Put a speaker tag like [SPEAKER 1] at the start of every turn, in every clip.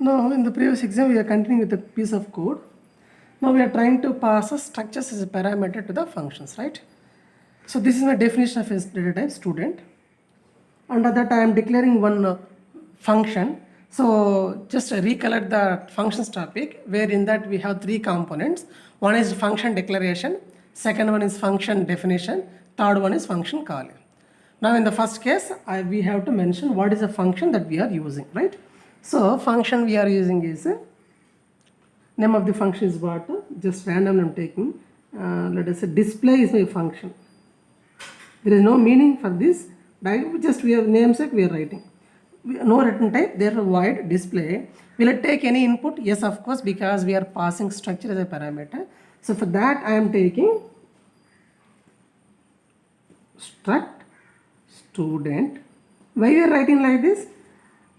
[SPEAKER 1] Now, in the previous exam, we are continuing with a piece of code. Now, we are trying to pass a structures as a parameter to the functions, right? So, this is my definition of a data type student. Under that, I am declaring one function. So, just recollect the functions topic, where in that we have three components. One is function declaration, second one is function definition, third one is function calling. Now, in the first case, we have to mention what is the function that we are using, right? So, function we are using is name of the function is what? Just random I'm taking. Let us say display is my function. There is no meaning for this. Just we have namesake we are writing. No return type, therefore void display. Will it take any input? Yes, of course, because we are passing structure as a parameter. So for that I am taking struct student. Why we are writing like this?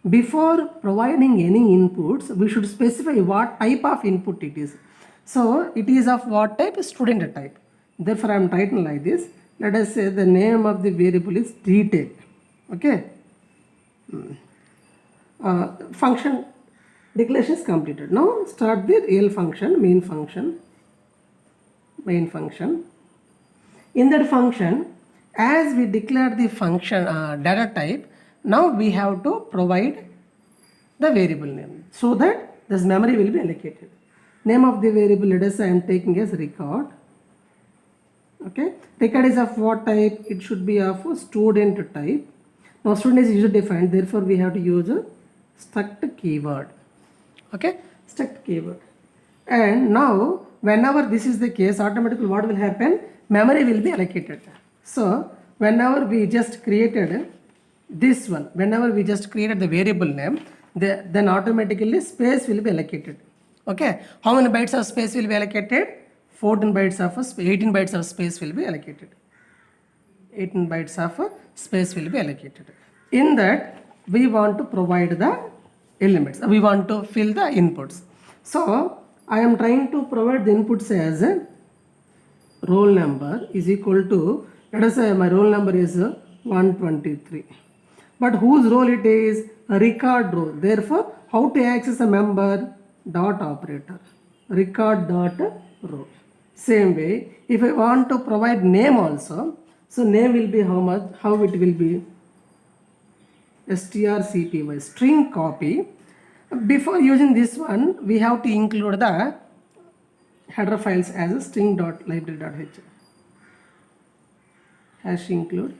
[SPEAKER 1] Before providing any inputs, we should specify what type of input it is. So it is of what type? Student type. Therefore I am writing like this. Let us say the name of the variable is detail. Okay. Function declaration is completed. Now start the real function, main function. In that function, as we declare the function data type, now we have to provide the variable name so that this memory will be allocated. Name of the variable, let us say I am taking as record. Okay, record is of what type? It should be of student type. Now student is user defined, therefore we have to use a struct keyword. Okay, struct keyword. And now whenever this is the case, automatically what will happen? Memory will be allocated. So whenever we just created this one, whenever we just created the variable name, then automatically space will be allocated. Okay, how many bytes of space will be allocated? 18 bytes of space will be allocated. 18 bytes of space will be allocated. In that, we want to provide the elements. We want to fill the inputs. So I am trying to provide the inputs as a roll number is equal to, let us say my roll number is 123. But whose role it is? A record role. Therefore, how to access a member? Dot operator. Record dot role. Same way, if I want to provide name also, so name will be how it will be? strcpy, string copy. Before using this one, we have to include the header files as a string.library.h. Hash include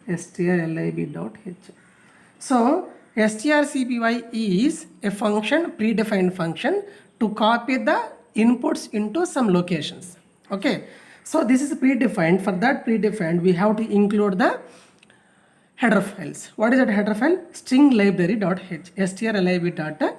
[SPEAKER 1] strlib.h. So strcpy is a function, predefined function to copy the inputs into some locations. Okay, so this is predefined. For that predefined, we have to include the header files. What is that header file? String library.h, strlib.h.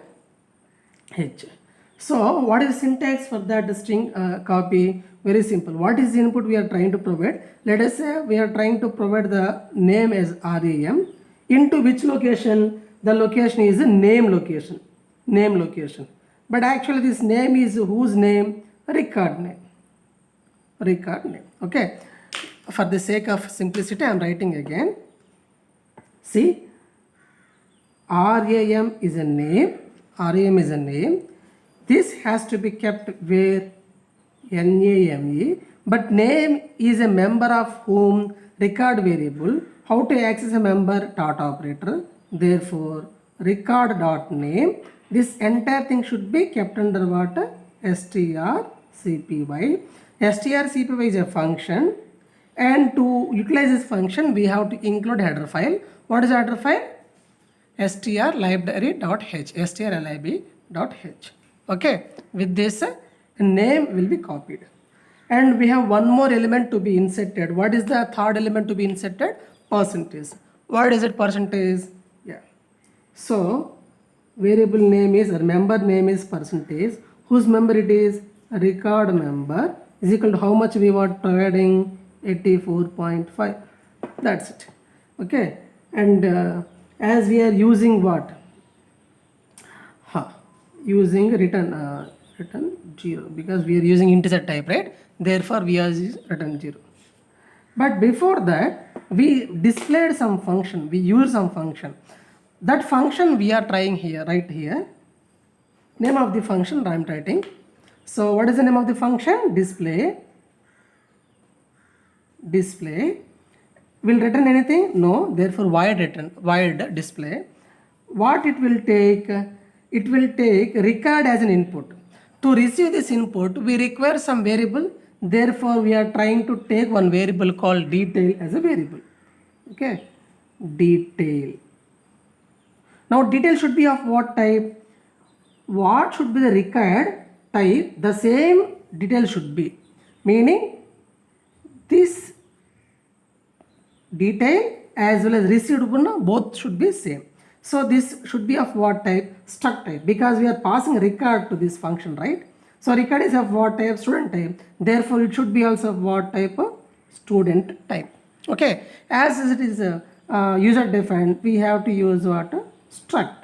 [SPEAKER 1] So what is the syntax for that string copy? Very simple. What is the input we are trying to provide? Let us say we are trying to provide the name as RAM. Into which location? The location is a name location. Name location. But actually this name is whose name? Record name. Record name. Okay. For the sake of simplicity, I am writing again. See, RAM is a name. RAM is a name. This has to be kept where? NAME. But name is a member of whom? Record variable. How to access a member? Dot operator. Therefore, record dot name. This entire thing should be kept under what? strcpy. strcpy is a function, and to utilize this function, we have to include header file. What is header file? strlibrary.h. strlib.h. Okay, with this, name will be copied. And we have one more element to be inserted. What is the third element to be inserted? Percentage. What is it? Percentage. Yeah. So variable name is, or member name is percentage. Whose member it is? Record member is equal to how much we were providing? 84.5. That's it. Okay. And as we are using what? Using return 0, because we are using integer type, right? Therefore we are using return 0. But before that, we displayed some function, we used some function. that function we are trying here, right here. Name of the function I am writing. So what is the name of the function? Display. Display. Will return anything? No. Therefore void return, void display. What it will take? It will take record as an input. To receive this input, we require some variable. Therefore, we are trying to take one variable called detail as a variable. Okay, detail. Now, detail should be of what type? What should be the required type? The same detail should be. Meaning, this detail as well as received one, both should be same. So this should be of what type? Struct type, because we are passing record to this function, right? So record is of what type? Student type. Therefore it should be also of what type? Student type. Okay, as it is user defined, we have to use what? Struct.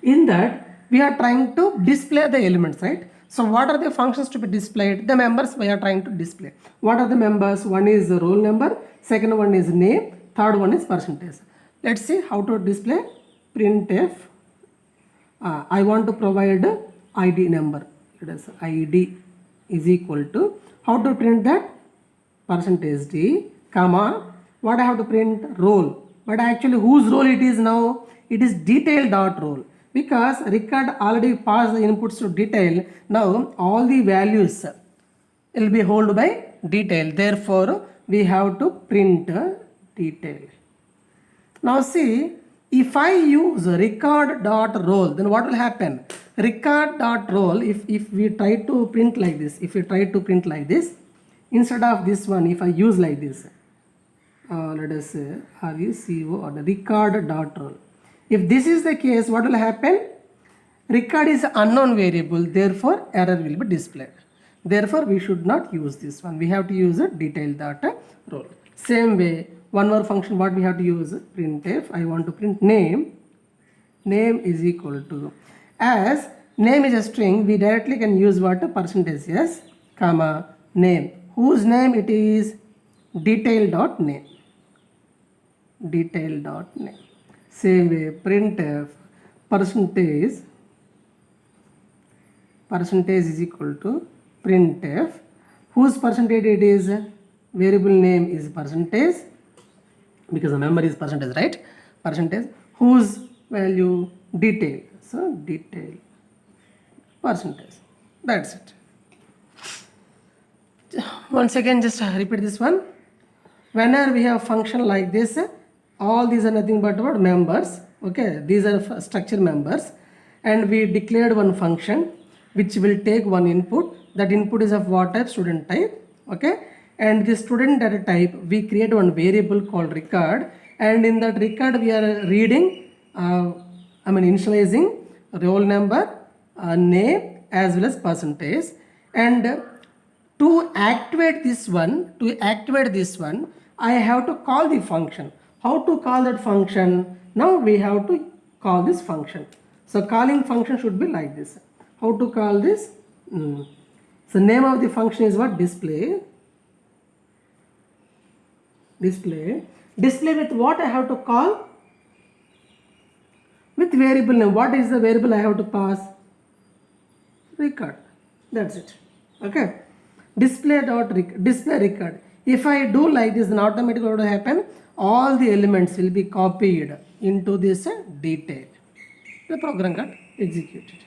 [SPEAKER 1] In that we are trying to display the elements, right? So what are the functions to be displayed? The members we are trying to display. What are the members? One is the roll number, second one is name, third one is percentage. Let's see how to display printf. I want to provide ID number. It is ID is equal to, how to print that? Percentage D, comma, what I have to print? Roll. But actually whose roll it is now? It is detail dot roll. Because record already passed the inputs to detail. Now all the values will be held by detail. Therefore we have to print detail. Now see, if I use record.roll, then what will happen? Record.roll, if we try to print like this, instead of this one, if I use like this, let us say RECO or the record.roll. If this is the case, what will happen? Record is unknown variable, therefore error will be displayed. Therefore we should not use this one. We have to use a detail.roll. Same way, one more function what we have to use? Printf. I want to print name. Name is equal to, as name is a string, we directly can use what? Percentage yes, comma, name. Whose name it is? Detail.name. Detail.name. Same way, printf percentage is equal to printf. Whose percentage it is? Variable name is percentage, because the member is percentage, right? Percentage. Whose value? Detail. So detail percentage. That's it. Once again, just repeat this one. Whenever we have function like this, all these are nothing but what? Members. Okay, these are structure members, and we declared one function which will take one input. That input is of what type? Student type. Okay, and the student data type, we create one variable called record, and in that record we are reading, initializing roll number, name as well as percentage. And to activate this one, I have to call the function. How to call that function? Now we have to call this function. So calling function should be like this. How to call this? So name of the function is what? Display. Display with what I have to call? With variable name. What is the variable I have to pass? Record. That's it. Okay. Display record. If I do like this, then automatically what will happen? All the elements will be copied into this detail. The program got executed.